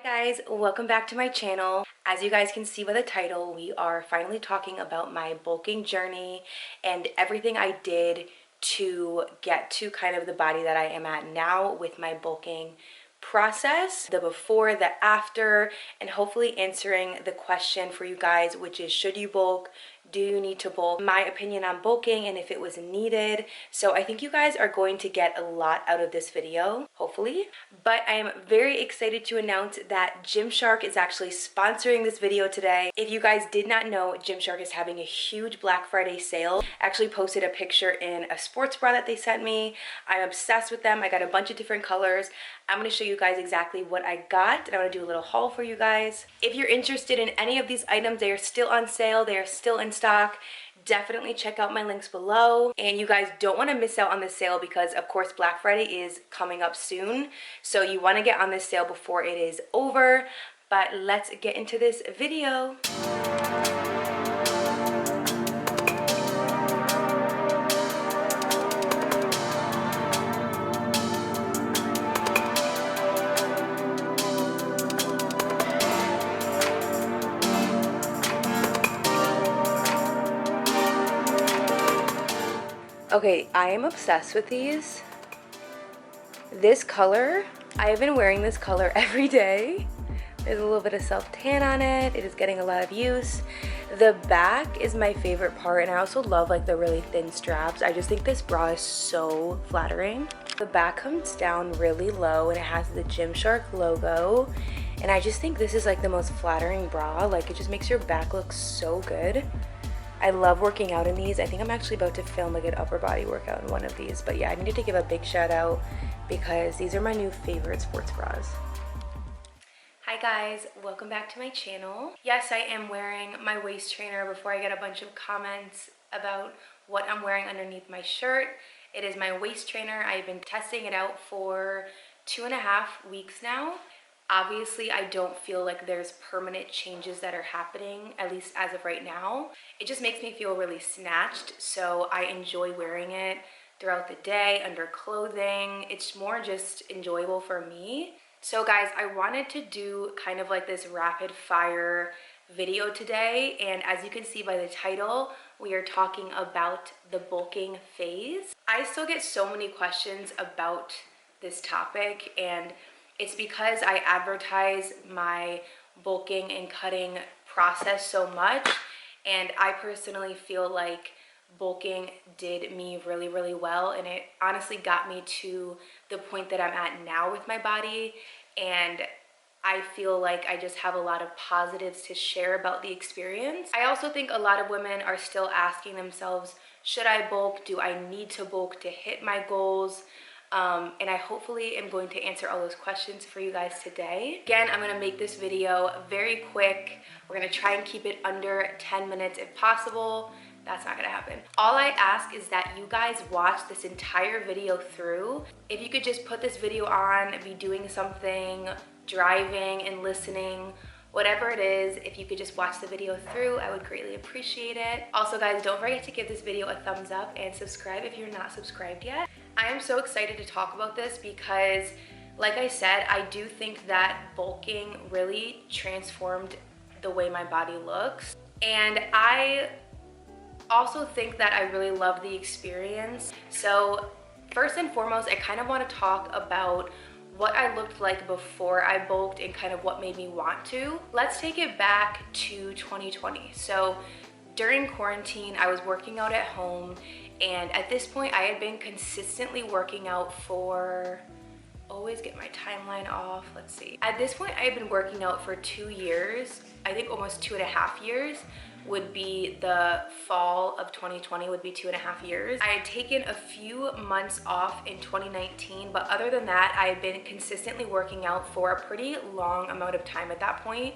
Hi guys, welcome back to my channel. As you guys can see by the title, we are finally talking about my bulking journey and everything I did to get to kind of the body that I am at now with my bulking process, the before, the after, and hopefully answering the question for you guys, which is, should you bulk? Do you need to bulk? My opinion on bulking and if it was needed. So I think you guys are going to get a lot out of this video, hopefully. But I am very excited to announce that Gymshark is actually sponsoring this video today. If you guys did not know, Gymshark is having a huge Black Friday sale. I actually posted a picture in a sports bra that they sent me. I'm obsessed with them. I got a bunch of different colors. I'm going to show you guys exactly what I got, and I'm going to do a little haul for you guys. If you're interested in any of these items, they are still on sale. They are still in stock. Definitely check out my links below. And you guys don't want to miss out on this sale because, of course, Black Friday is coming up soon. So you want to get on this sale before it is over. But let's get into this video. Okay, I am obsessed with these. This color, I have been wearing this color every day. There's a little bit of self-tan on it. It is getting a lot of use. The back is my favorite part, and I also love like the really thin straps. I just think this bra is so flattering. The back comes down really low and it has the Gymshark logo. And I just think this is like the most flattering bra. Like, it just makes your back look so good. I love working out in these. I think I'm actually about to film like an upper body workout in one of these. But yeah, I needed to give a big shout out because these are my new favorite sports bras. Hi guys, welcome back to my channel. Yes, I am wearing my waist trainer before I get a bunch of comments about what I'm wearing underneath my shirt. It is my waist trainer. I've been testing it out for 2.5 weeks now. Obviously, I don't feel like there's permanent changes that are happening, at least as of right now. It just makes me feel really snatched, so I enjoy wearing it throughout the day, under clothing. It's more just enjoyable for me. So guys, I wanted to do kind of like this rapid fire video today, and as you can see by the title, we are talking about the bulking phase. I still get so many questions about this topic, and it's because I advertise my bulking and cutting process so much, and I personally feel like bulking did me really, really well, and it honestly got me to the point that I'm at now with my body, and I feel like I just have a lot of positives to share about the experience. I also think a lot of women are still asking themselves, should I bulk? Do I need to bulk to hit my goals? And I hopefully am going to answer all those questions for you guys today. Again, I'm going to make this video very quick. We're going to try and keep it under 10 minutes if possible. That's not going to happen. All I ask is that you guys watch this entire video through. If you could just put this video on, be doing something, driving and listening, whatever it is, if you could just watch the video through, I would greatly appreciate it. Also guys, don't forget to give this video a thumbs up and subscribe if you're not subscribed yet. I am so excited to talk about this because, like I said, I do think that bulking really transformed the way my body looks. And I also think that I really love the experience. So first and foremost, I kind of want to talk about what I looked like before I bulked and kind of what made me want to. Let's take it back to 2020. So during quarantine, I was working out at home, and at this point I had been consistently working out for, always get my timeline off, let's see. At this point I had been working out for 2 years, I think almost 2.5 years. Would be the fall of 2020, would be 2.5 years. I had taken a few months off in 2019, but other than that, I had been consistently working out for a pretty long amount of time at that point.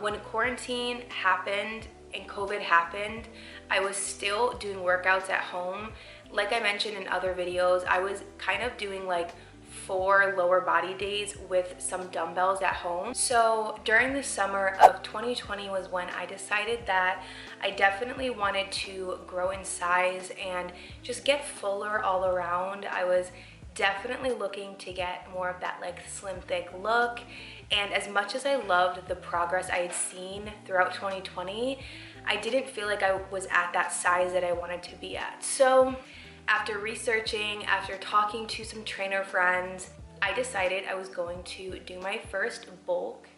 When quarantine happened and COVID happened, I was still doing workouts at home. Like I mentioned in other videos, I was kind of doing like 4 lower body days with some dumbbells at home. So during the summer of 2020 was when I decided that I definitely wanted to grow in size and just get fuller all around. I was definitely looking to get more of that like slim thick look. And as much as I loved the progress I had seen throughout 2020, I didn't feel like I was at that size that I wanted to be at. So after researching, after talking to some trainer friends, I decided I was going to do my first bulk.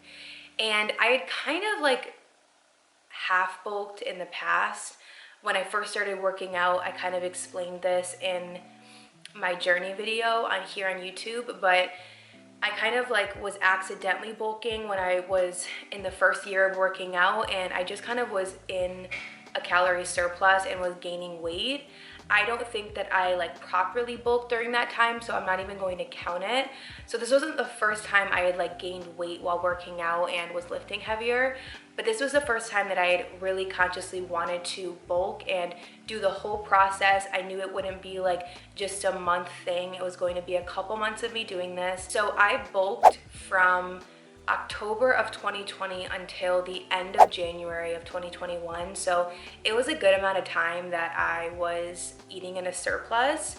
And I had kind of like half bulked in the past. When I first started working out, I kind of explained this in my journey video on here on YouTube, but I kind of like was accidentally bulking when I was in the first year of working out, and I just kind of was in a calorie surplus and was gaining weight. I don't think that I like properly bulked during that time, so I'm not even going to count it. So this wasn't the first time I had like gained weight while working out and was lifting heavier, but this was the first time that I had really consciously wanted to bulk and do the whole process. I knew it wouldn't be like just a month thing. It was going to be a couple months of me doing this. So I bulked from October of 2020 until the end of January of 2021. So it was a good amount of time that I was eating in a surplus.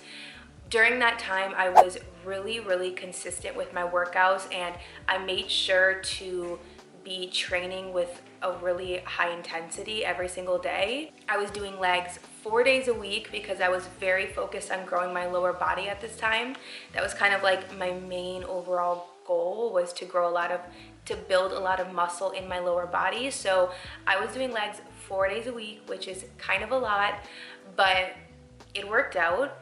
During that time, I was really consistent with my workouts, and I made sure to be training with a really high intensity every single day. I was doing legs 4 days a week because I was very focused on growing my lower body at this time. That was kind of like my main overall goal, was to build a lot of muscle in my lower body. So I was doing legs 4 days a week, which is kind of a lot, but it worked out.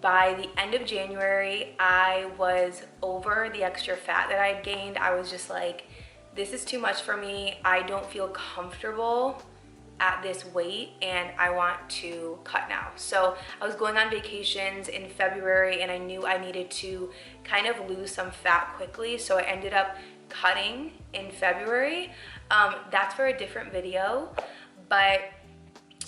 By the end of January, I was over the extra fat that I had gained. I was just like, this is too much for me. I don't feel comfortable at this weight and I want to cut now. So I was going on vacations in February and I knew I needed to kind of lose some fat quickly. So I ended up cutting in February. That's for a different video, but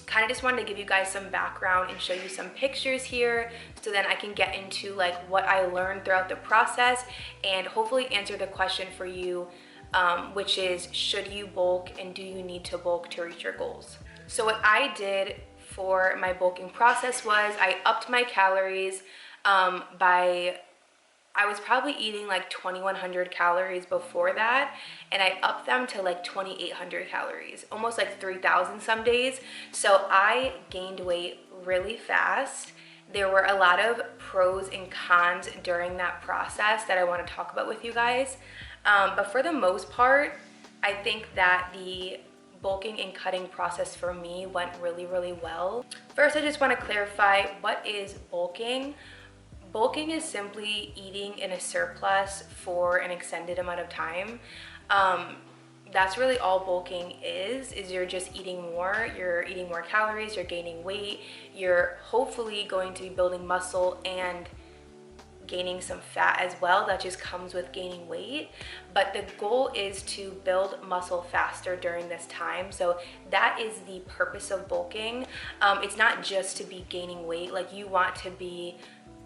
kind of just wanted to give you guys some background and show you some pictures here so then I can get into like what I learned throughout the process and hopefully answer the question for you, which is, should you bulk and do you need to bulk to reach your goals? So what I did for my bulking process was I upped my calories I was probably eating like 2,100 calories before that, and I upped them to like 2,800 calories, almost like 3,000 some days. So I gained weight really fast. There were a lot of pros and cons during that process that I want to talk about with you guys. But for the most part, I think that the bulking and cutting process for me went really well. First, I just want to clarify, what is bulking? Bulking is simply eating in a surplus for an extended amount of time. That's really all bulking is you're just eating more, you're eating more calories, you're gaining weight, you're hopefully going to be building muscle and gaining some fat as well. That just comes with gaining weight, but the goal is to build muscle faster during this time. So that is the purpose of bulking. It's not just to be gaining weight, like you want to be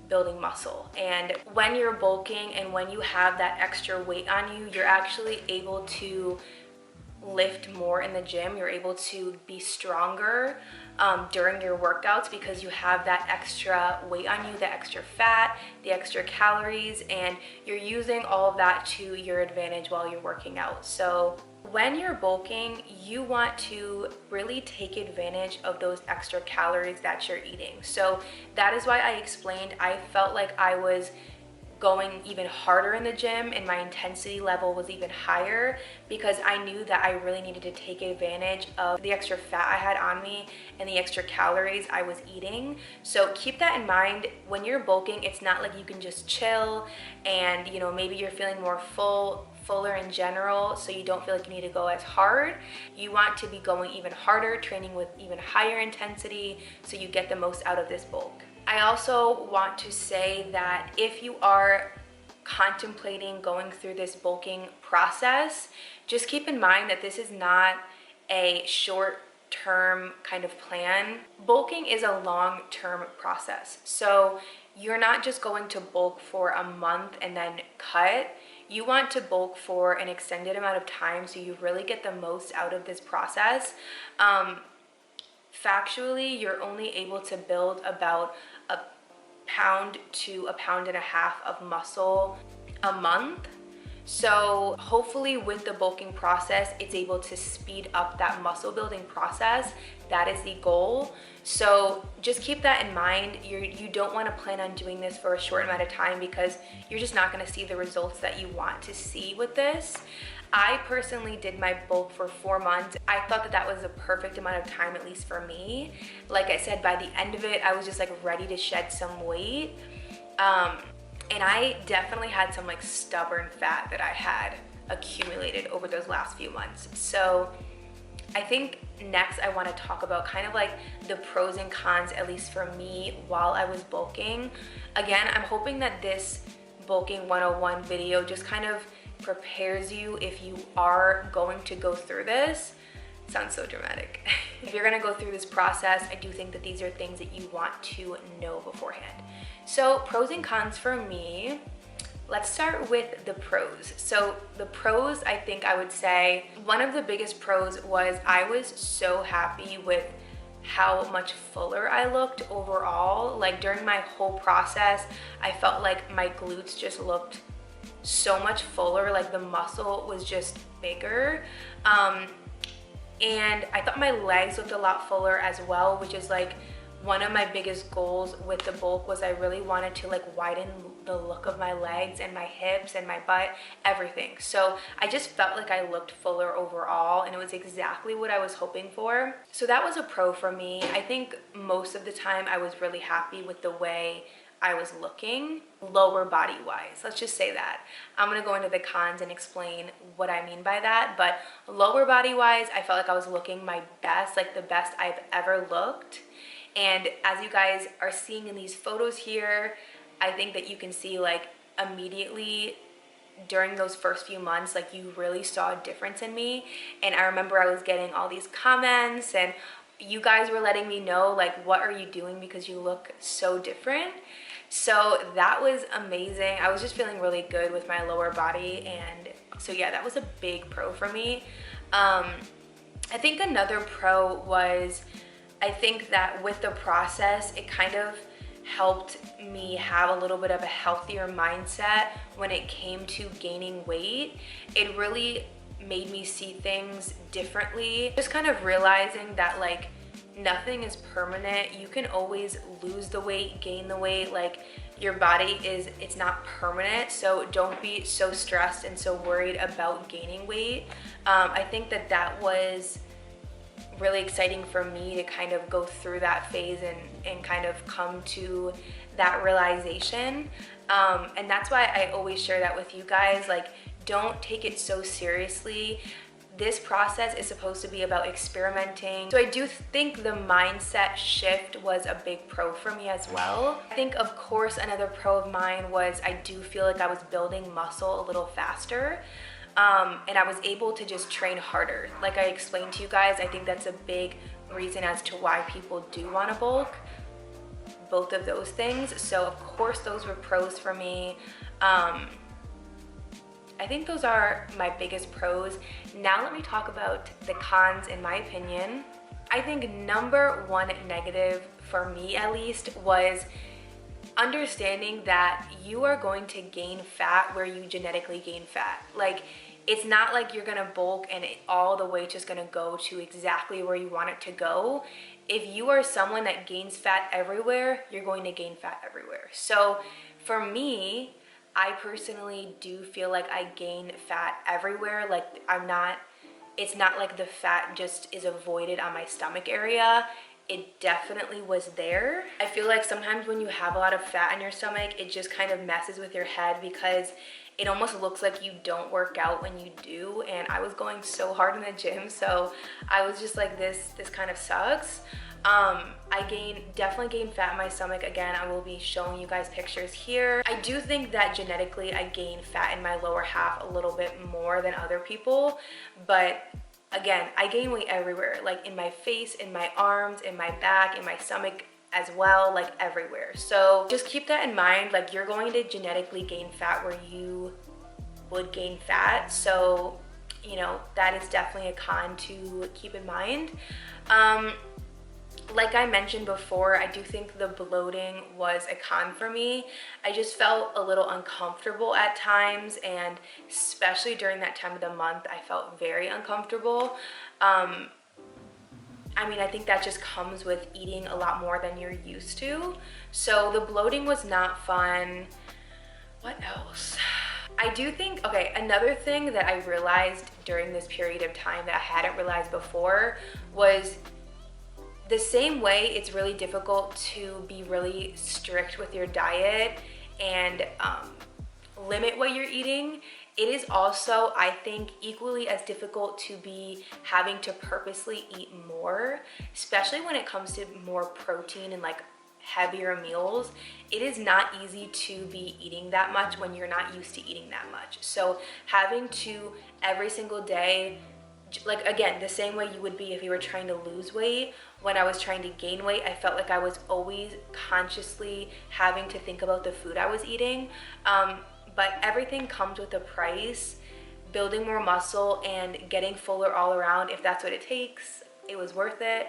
building muscle. And when you're bulking and when you have that extra weight on you, you're actually able to lift more in the gym. You're able to be stronger during your workouts because you have that extra weight on you, the extra fat, the extra calories, and you're using all of that to your advantage while you're working out. So when you're bulking, you want to really take advantage of those extra calories that you're eating. So that is why I explained I felt like I was going even harder in the gym and my intensity level was even higher because I knew that I really needed to take advantage of the extra fat I had on me and the extra calories I was eating. So keep that in mind. When you're bulking, it's not like you can just chill and, you know, maybe you're feeling more fuller in general, so you don't feel like you need to go as hard. You want to be going even harder, training with even higher intensity, so you get the most out of this bulk. I also want to say that if you are contemplating going through this bulking process, just keep in mind that this is not a short-term kind of plan. Bulking is a long-term process. So you're not just going to bulk for a month and then cut. You want to bulk for an extended amount of time so you really get the most out of this process. Factually, you're only able to build about a pound to a pound and a half of muscle a month. So hopefully with the bulking process, it's able to speed up that muscle building process. That is the goal. So just keep that in mind. You don't want to plan on doing this for a short amount of time because you're just not going to see the results that you want to see with this. I personally did my bulk for 4 months. I thought that that was the perfect amount of time, at least for me. Like I said, by the end of it, I was just like ready to shed some weight. And I definitely had some like stubborn fat that I had accumulated over those last few months. So I think next I want to talk about kind of like the pros and cons, at least for me, while I was bulking. Again, I'm hoping that this bulking 101 video just kind of prepares you if you are going to go through this. It sounds so dramatic. If you're gonna go through this process, I do think that these are things that you want to know beforehand. So pros and cons for me, let's start with the pros. So the pros, I think I would say, one of the biggest pros was I was so happy with how much fuller I looked overall. Like during my whole process, I felt like my glutes just looked so much fuller, like the muscle was just bigger. And I thought my legs looked a lot fuller as well, which is like one of my biggest goals with the bulk was I really wanted to like widen the look of my legs and my hips and my butt, everything. So I just felt like I looked fuller overall, and it was exactly what I was hoping for. So that was a pro for me. I think most of the time I was really happy with the way I was looking lower body wise. Let's just say that. I'm gonna go into the cons and explain what I mean by that, but lower body wise, I felt like I was looking my best, like the best I've ever looked. And as you guys are seeing in these photos here, I think that you can see like immediately during those first few months, like you really saw a difference in me. And I remember I was getting all these comments and you guys were letting me know like, what are you doing because you look so different. So that was amazing. I was just feeling really good with my lower body, and so yeah, that was a big pro for me. I think another pro was, I think that with the process, it kind of helped me have a little bit of a healthier mindset when it came to gaining weight. It really made me see things differently. Just kind of realizing that like nothing is permanent. You can always lose the weight, gain the weight. Like your body it's not permanent. So don't be so stressed and so worried about gaining weight. I think that that was really exciting for me to kind of go through that phase and kind of come to that realization. And that's why I always share that with you guys. Like, don't take it so seriously. This process is supposed to be about experimenting. So I do think the mindset shift was a big pro for me as well. I think, of course, another pro of mine was I do feel like I was building muscle a little faster. And I was able to just train harder. Like I explained to you guys, I think that's a big reason as to why people do want to bulk. Both of those things. So of course those were pros for me. I think those are my biggest pros. Now let me talk about the cons in my opinion. I think number one negative for me at least was understanding that you are going to gain fat where you genetically gain fat. Like, it's not like you're gonna bulk and all the weight's just gonna go to exactly where you want it to go. If you are someone that gains fat everywhere, you're going to gain fat everywhere. So for me, I personally do feel like I gain fat everywhere. Like it's not like the fat just is avoided on my stomach area. It definitely was there. I feel like sometimes when you have a lot of fat in your stomach, it just kind of messes with your head because it almost looks like you don't work out when you do. And I was going so hard in the gym, so I was just like, this kind of sucks. I definitely gained fat in my stomach. Again, I will be showing you guys pictures here. I do think that genetically I gain fat in my lower half a little bit more than other people, but again, I gain weight everywhere, like in my face, in my arms, in my back, in my stomach as well, like everywhere. So just keep that in mind. Like, you're going to genetically gain fat where you would gain fat. So, you know, that is definitely a con to keep in mind. Like I mentioned before, I do think the bloating was a con for me. I just felt a little uncomfortable at times, and especially during that time of the month, I felt very uncomfortable. I mean, I think that just comes with eating a lot more than you're used to. So the bloating was not fun. What else? I do think, okay, another thing that I realized during this period of time that I hadn't realized before was the same way it's really difficult to be really strict with your diet and limit what you're eating. It is also, I think, equally as difficult to be having to purposely eat more, especially when it comes to more protein and like heavier meals. It is not easy to be eating that much when you're not used to eating that much. So having to every single day, like again, the same way you would be if you were trying to lose weight, when I was trying to gain weight, I felt like I was always consciously having to think about the food I was eating. But everything comes with a price. Building more muscle and getting fuller all around, if that's what it takes, it was worth it.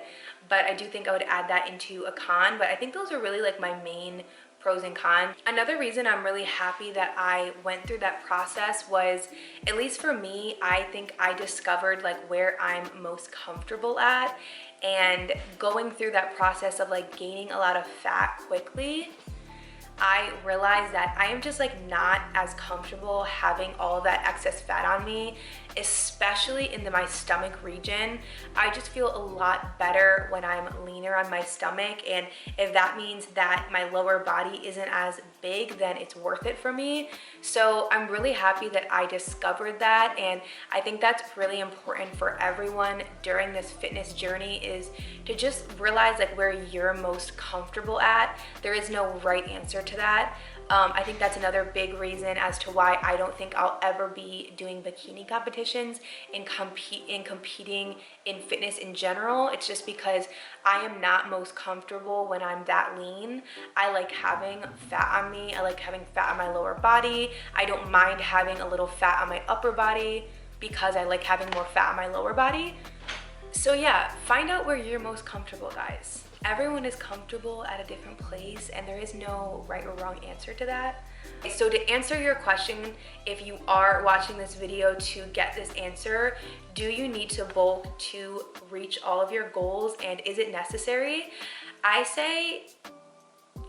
But I do think I would add that into a con. But I think those are really like my main pros and cons. Another reason I'm really happy that I went through that process was, at least for me, I think I discovered like where I'm most comfortable at. And going through that process of like gaining a lot of fat quickly, I realized that I am just like not as comfortable having all of that excess fat on me, especially in my stomach region. I just feel a lot better when I'm leaner on my stomach, and if that means that my lower body isn't as big, then it's worth it for me. So I'm really happy that I discovered that, and I think that's really important for everyone during this fitness journey, is to just realize like where you're most comfortable at. There is no right answer to that. I think that's another big reason as to why I don't think I'll ever be doing bikini competitions and competing in fitness in general. It's just because I am not most comfortable when I'm that lean. I like having fat on me. I like having fat on my lower body. I don't mind having a little fat on my upper body because I like having more fat on my lower body. So yeah, find out where you're most comfortable, guys. Everyone is comfortable at a different place, and there is no right or wrong answer to that. So to answer your question, if you are watching this video to get this answer, do you need to bulk to reach all of your goals, and is it necessary? I say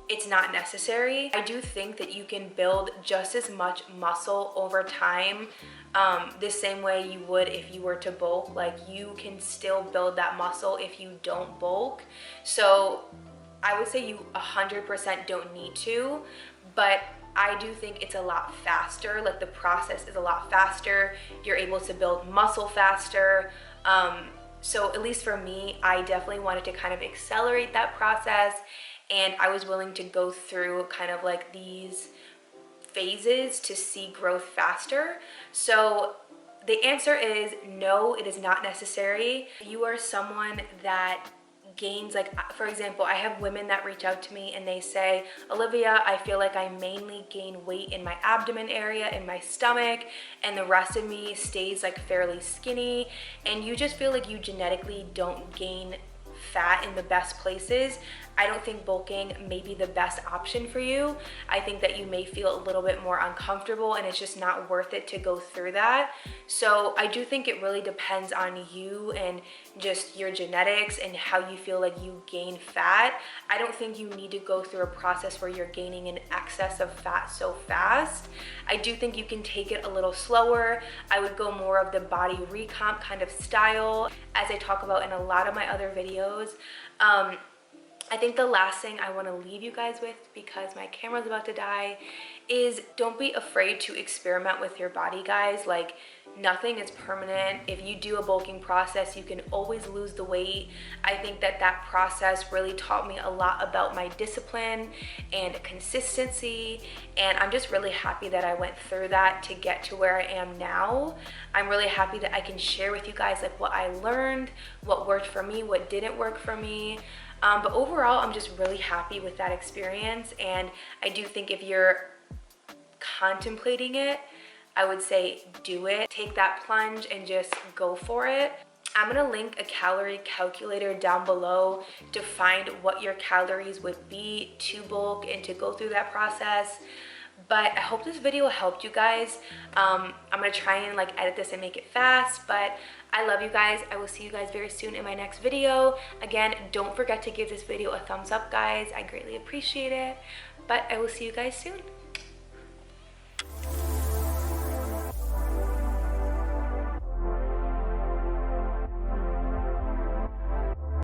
it's not necessary. I do think that you can build just as much muscle over time, the same way you would if you were to bulk. Like, you can still build that muscle if you don't bulk. So I would say you 100% don't need to, but I do think it's a lot faster. Like, the process is a lot faster. You're able to build muscle faster. So at least for me, I definitely wanted to kind of accelerate that process, and I was willing to go through kind of like these phases to see growth faster. So the answer is no, it is not necessary. If you are someone that gains, like for example, I have women that reach out to me and they say, Olivia, I feel like I mainly gain weight in my abdomen area, in my stomach, and the rest of me stays like fairly skinny, and you just feel like you genetically don't gain fat in the best places. I don't think bulking may be the best option for you. I think that you may feel a little bit more uncomfortable, and it's just not worth it to go through that. So I do think it really depends on you and just your genetics and how you feel like you gain fat. I don't think you need to go through a process where you're gaining an excess of fat so fast. I do think you can take it a little slower. I would go more of the body recomp kind of style, as I talk about in a lot of my other videos. I think the last thing I want to leave you guys with, because my camera's about to die, is don't be afraid to experiment with your body, guys. Like, nothing is permanent. If you do a bulking process, you can always lose the weight. I think that that process really taught me a lot about my discipline and consistency, and I'm just really happy that I went through that to get to where I am now. I'm really happy that I can share with you guys like what I learned, what worked for me, what didn't work for me. But overall, I'm just really happy with that experience, and I do think if you're contemplating it, I would say do it. Take that plunge and just go for it. I'm gonna link a calorie calculator down below to find what your calories would be to bulk and to go through that process. But I hope this video helped you guys. I'm gonna try and like edit this and make it fast, but I love you guys. I will see you guys very soon in my next video. Again, don't forget to give this video a thumbs up, guys. I greatly appreciate it. But I will see you guys soon.